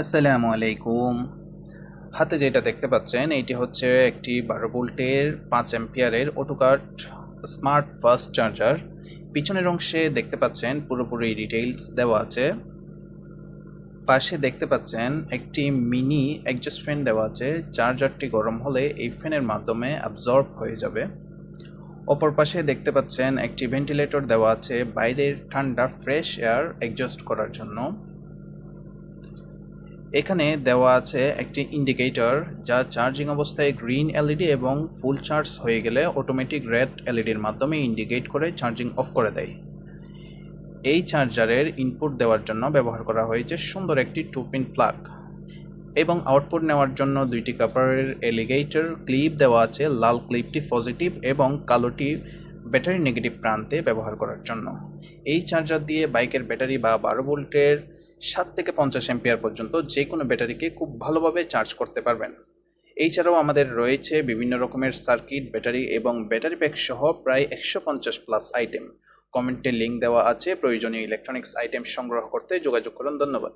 আসসালামু আলাইকুম। হাতে যেটা দেখতে পাচ্ছেন এইটি হচ্ছে একটি 12 ভোল্টের 5 অ্যাম্পিয়ারের অটোকাট স্মার্ট ফাস্ট চার্জার। পিছনের অংশে দেখতে পাচ্ছেন পুরোপুরি ডিটেইলস দেওয়া আছে। পাশে দেখতে পাচ্ছেন একটি মিনি এক্সজস্ট ফ্যান দেওয়া আছে। চার্জারটি গরম হলে এই ফ্যানের মাধ্যমে অ্যাবজর্ব হয়ে যাবে। অপর পাশে দেখতে পাচ্ছেন একটি ভেন্টিলেটর দেওয়া আছে বাইরের ঠান্ডা ফ্রেশ এয়ার এক্সজস্ট করার জন্য। এখানে দেওয়া আছে একটি ইন্ডিকেটর যা চার্জিং অবস্থায় গ্রিন এলইডি এবং ফুল চার্জ হয়ে গেলে অটোমেটিক রেড এলইডির মাধ্যমে ইন্ডিকেট করে চার্জিং অফ করে দেয়। এই চার্জারের ইনপুট দেওয়ার জন্য ব্যবহার করা হয়েছে সুন্দর একটি 2 পিন প্লাগ এবং আউটপুট নেওয়ার জন্য 2টি কপারের এলিগেটর ক্লিপ দেওয়া আছে। লাল ক্লিপটি পজিটিভ এবং কালোটি ব্যাটারি নেগেটিভ প্রান্তে ব্যবহার করার জন্য। এই চার্জার দিয়ে বাইকের ব্যাটারি বা 12 ভোল্টের 7 থেকে 50 অ্যাম্পিয়ার পর্যন্ত যে কোনো ব্যাটারিকে খুব ভালোভাবে চার্জ করতে পারবেন। এছাড়াও আমাদের রয়েছে বিভিন্ন রকমের সার্কিট, ব্যাটারি এবং ব্যাটারি প্যাক সহ প্রায় 150+ আইটেম। কমেন্টে লিঙ্ক দেওয়া আছে, প্রয়োজনীয় ইলেকট্রনিক্স আইটেম সংগ্রহ করতে যোগাযোগ করুন। ধন্যবাদ।